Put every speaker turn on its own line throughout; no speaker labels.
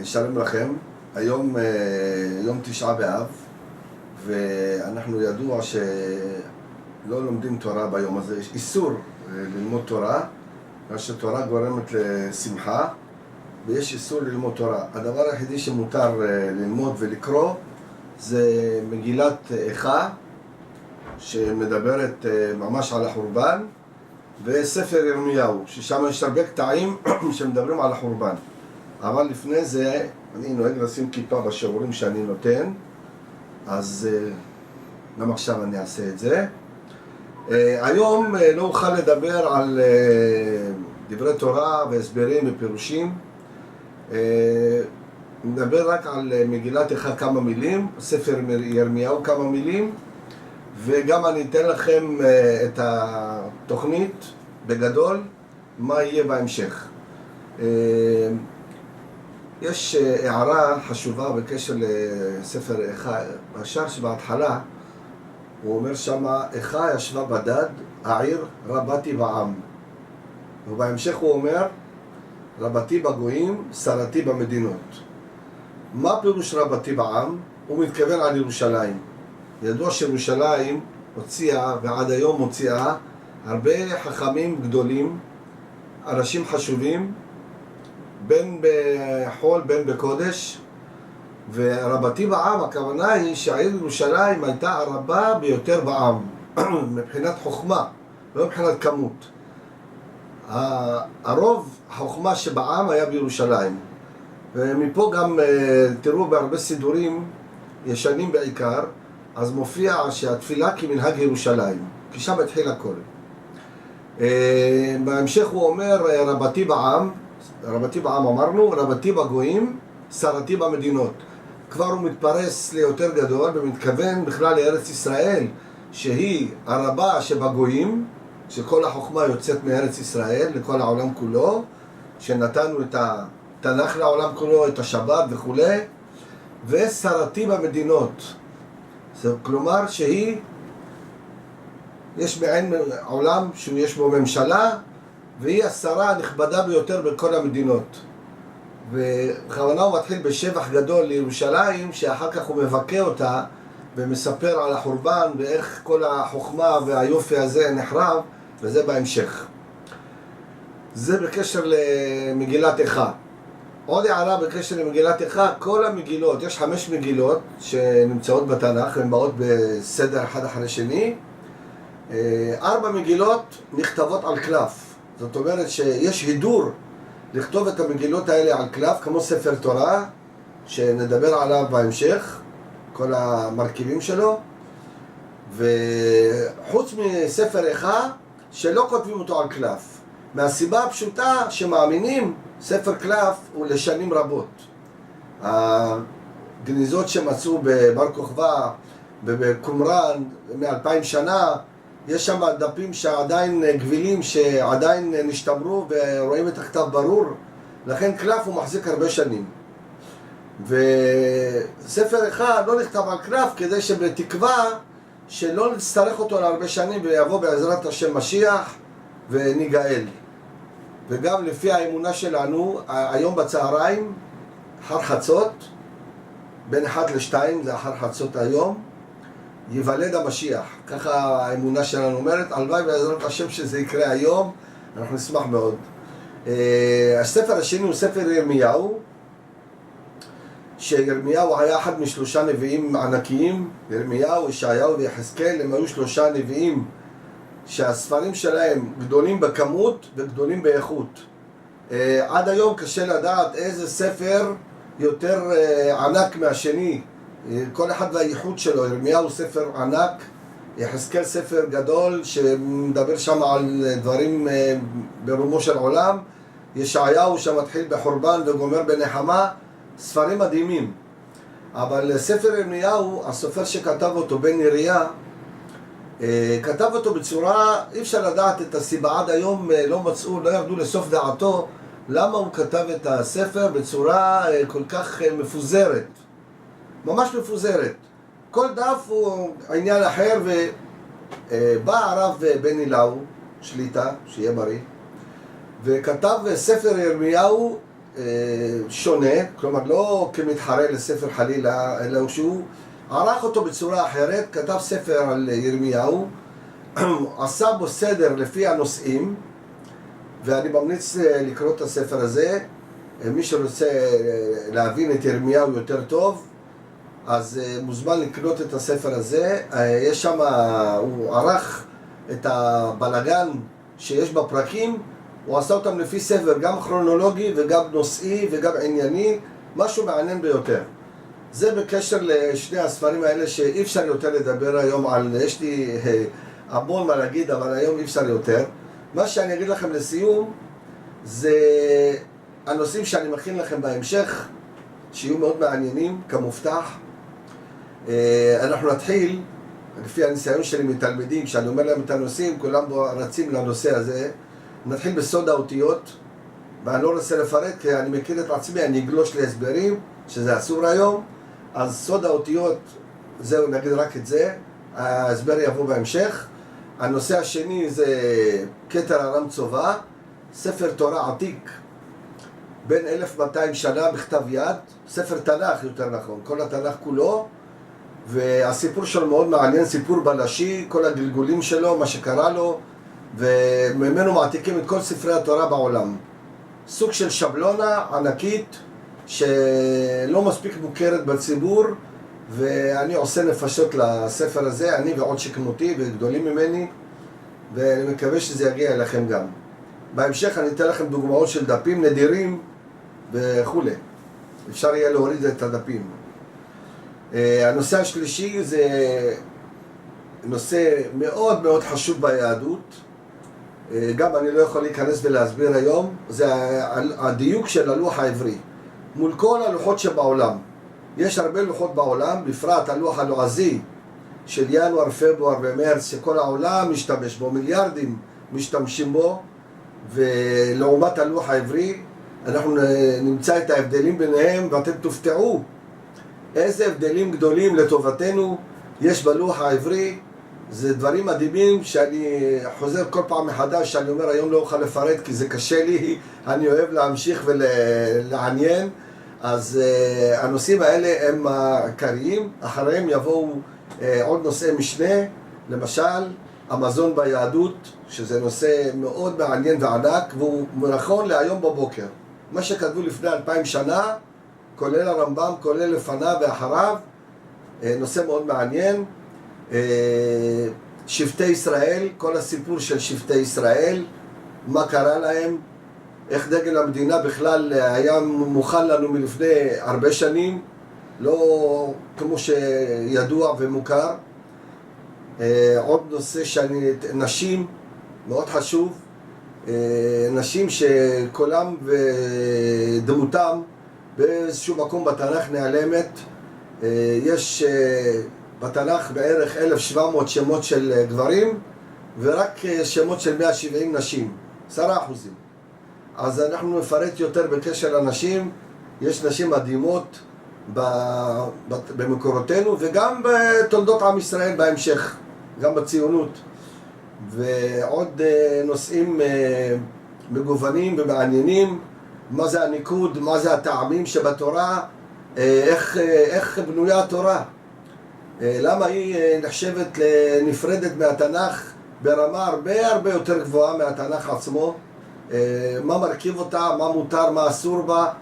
שלום לכם, היום יום תשעה באב, ואנחנו ידוע שלא לומדים תורה ביום הזה. יש איסור ללמוד תורה, בגלל שתורה גורמת לשמחה, ויש איסור ללמוד תורה. הדבר היחידי שמותר ללמוד ולקרוא זה מגילת איכה, שמדברת ממש על החורבן, וספר ירמיהו, ששם יש הרבה קטעים שמדברים על החורבן. אבל לפני זה, אני נוהג לשים כיפה בשיעורים שאני נותן, אז גם עכשיו אני אעשה את זה. היום לא אוכל לדבר על דברי תורה והסברים ופירושים. נדבר רק על מגילת איכה כמה מילים, ספר ירמיהו כמה מילים, וגם אני אתן לכם את התוכנית בגדול, מה יהיה בהמשך. יש הערה חשובה בקשר לספר איכה. השער שבהתחלה הוא אומר שמה, איכה ישבה בדד, העיר רבתי בעם. ובהמשך הוא אומר, רבתי בגויים, שרתי במדינות. מה פירוש רבתי בעם? הוא מתכוון על ירושלים. ידוע שירושלים הוציאה, ועד היום הוציאה, הרבה חכמים גדולים, אנשים חשובים, בין בחול בין בקודש. ורבתי בעם, הכוונה היא שהעיר ירושלים הייתה הרבה ביותר בעם מבחינת חוכמה, לא מבחינת כמות. הרוב החוכמה שבעם היה בירושלים, ומפה גם תראו בהרבה סידורים ישנים בעיקר, אז מופיע שהתפילה כמנהג ירושלים, כי שם התחיל הכל. בהמשך הוא אומר רבתי בעם, רבתי בעם אמרנו, רבתי בגויים, שרתי במדינות. כבר הוא מתפרס ליותר גדול ומתכוון בכלל לארץ ישראל, שהיא הרבה שבגויים, שכל החוכמה יוצאת מארץ ישראל לכל העולם כולו, שנתנו את התנ"ך לעולם כולו, את השבת וכו', ושרתי במדינות. כלומר שהיא, יש מעין עולם שיש בו ממשלה, והיא השרה הנכבדה ביותר בכל המדינות. ובכוונה הוא מתחיל בשבח גדול לירושלים, שאחר כך הוא מבכה אותה ומספר על החורבן ואיך כל החוכמה והיופי הזה נחרב, וזה בהמשך. זה בקשר למגילת איכה. עוד הערה בקשר למגילת איכה, כל המגילות, יש 5 מגילות שנמצאות בתנ"ך, הן באות בסדר אחד אחרי שני. 4 מגילות נכתבות על קלף. זאת אומרת שיש הידור לכתוב את המגילות האלה על קלף, כמו ספר תורה, שנדבר עליו בהמשך, כל המרכיבים שלו. וחוץ מספר איכה, שלא כותבים אותו על קלף. מהסיבה הפשוטה שמאמינים, ספר קלף הוא לשנים רבות. הגניזות שמצאו בבר כוכבא ובקומראן מ-2000 שנה, יש שם דפים שעדיין גבילים, שעדיין נשתמרו ורואים את הכתב ברור, לכן קלף הוא מחזיק הרבה שנים. וספר אחד לא נכתב על קלף כדי שבתקווה שלא נצטרך אותו להרבה שנים ויבוא בעזרת השם משיח וניגאל. וגם לפי האמונה שלנו, היום בצהריים, אחר חצות, בין 1 ל-2, זה אחר חצות היום, ייוולד המשיח. ככה האמונה שלנו אומרת, הלוואי בעזרת השם שזה יקרה היום, אנחנו נשמח מאוד. הספר השני הוא ספר ירמיהו, שירמיהו היה אחד מ3 נביאים ענקיים, ירמיהו, ישעיהו ויחזקאל, הם היו 3 נביאים שהספרים שלהם גדולים בכמות וגדולים באיכות. עד היום קשה לדעת איזה ספר יותר ענק מהשני, כל אחד והייחוד שלו. ירמיהו ספר ענק, יחזקאל ספר גדול שמדבר שם על דברים ברומו של עולם, ישעיהו שמתחיל בחורבן וגומר בנחמה, ספרים מדהימים. אבל ספר ירמיהו, הסופר שכתב אותו בן נריה, כתב אותו בצורה, אי אפשר לדעת את הסיבה, עד היום לא מצאו, לא ירדו לסוף דעתו למה הוא כתב את הספר בצורה כל כך מפוזרת, ממש מפוזרת. כל דף הוא עניין אחר. ובא הרב בן אילאו שליטה, שיהיה בריא, וכתב ספר ירמיהו שונה, כלומר לא כמתחרה לספר חלילה, אלא שהוא ערך אותו בצורה אחרת, כתב ספר על ירמיהו, עשה בו סדר לפי הנושאים, ואני ממליץ לקרוא את הספר הזה. מי שרוצה להבין את ירמיהו יותר טוב, אז מוזמן לקנות את הספר הזה. יש שם, הוא ערך את הבלגן שיש בפרקים, הוא עשה אותם לפי ספר, גם כרונולוגי וגם נושאי וגם ענייני, משהו מעניין ביותר. זה בקשר לשני הספרים האלה שאי אפשר יותר לדבר היום על, יש לי המון מה להגיד, אבל היום אי אפשר יותר. מה שאני אגיד לכם לסיום, זה הנושאים שאני מכין לכם בהמשך, שיהיו מאוד מעניינים, כמובטח. אנחנו נתחיל, לפי הניסיון שלי מתלמידים, כשאני אומר להם את הנושאים, כולם רצים לנושא הזה. נתחיל בסוד האותיות, ואני לא רוצה לפרט, כי אני מכיר את עצמי, אני אגלוש להסברים, שזה אסור היום. אז סוד האותיות, זהו, נגיד רק את זה, ההסבר יבוא בהמשך. הנושא השני זה כתר ארם צובא, ספר תורה עתיק, בין 1200 שנה בכתב יד, ספר תנ"ך יותר נכון, כל התנ"ך כולו, והסיפור שלו מאוד מעניין, סיפור בלשי, כל הגלגולים שלו, מה שקרה לו, וממנו מעתיקים את כל ספרי התורה בעולם. סוג של שבלונה ענקית שלא מספיק מוכרת בציבור, ואני עושה נפשות לספר הזה, אני ועוד שכמותי וגדולים ממני, ואני מקווה שזה יגיע אליכם גם. בהמשך אני אתן לכם דוגמאות של דפים נדירים וכו'. אפשר יהיה להוריד את הדפים. הנושא השלישי זה נושא מאוד מאוד חשוב ביהדות, גם אני לא יכול להיכנס ולהסביר היום, זה הדיוק של הלוח העברי מול כל הלוחות שבעולם. יש הרבה לוחות בעולם, בפרט הלוח הלועזי של ינואר, פברואר ומרץ, שכל העולם משתמש בו, מיליארדים משתמשים בו, ולעומת הלוח העברי אנחנו נמצא את ההבדלים ביניהם, ואתם תופתעו איזה הבדלים גדולים לטובתנו יש בלוח העברי. זה דברים מדהימים שאני חוזר כל פעם מחדש, שאני אומר היום לא אוכל לפרט כי זה קשה לי, אני אוהב להמשיך ולעניין. אז הנושאים האלה הם העיקריים, אחריהם יבואו עוד נושאי משנה, למשל המזון ביהדות, שזה נושא מאוד מעניין וענק, והוא נכון להיום בבוקר. מה שכתבו לפני 2000 שנה, כולל הרמב"ם, כולל לפניו ואחריו, נושא מאוד מעניין. שבטי ישראל, כל הסיפור של שבטי ישראל, מה קרה להם, איך דגל המדינה בכלל היה מוכן לנו מלפני הרבה שנים, לא כמו שידוע ומוכר. עוד נושא שאני, נשים, מאוד חשוב, נשים שקולם ודמותם באיזשהו מקום בתנ"ך נעלמת. יש בתנ"ך בערך 1700 שמות של גברים ורק שמות של 170 נשים, 10%. אז אנחנו נפרט יותר בקשר לנשים. יש נשים מדהימות במקורותינו וגם בתולדות עם ישראל בהמשך, גם בציונות, ועוד נושאים מגוונים ומעניינים. מה זה הניקוד, מה זה הטעמים שבתורה, איך בנויה התורה, למה היא נחשבת נפרדת מהתנ"ך ברמה הרבה יותר גבוהה מהתנ"ך עצמו, מה מרכיב אותה, מה מותר, מה אסור בה,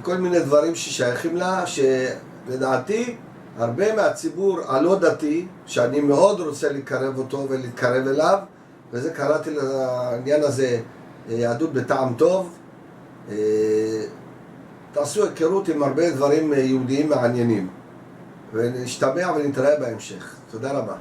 כל מיני דברים ששייכים לה, שלדעתי הרבה מהציבור הלא דתי, שאני מאוד רוצה לקרב אותו ולהתקרב אליו, וזה קראתי לעניין הזה יהדות בטעם טוב. תעשו היכרות עם הרבה דברים יהודיים מעניינים, ונשתמע ונתראה בהמשך. תודה רבה.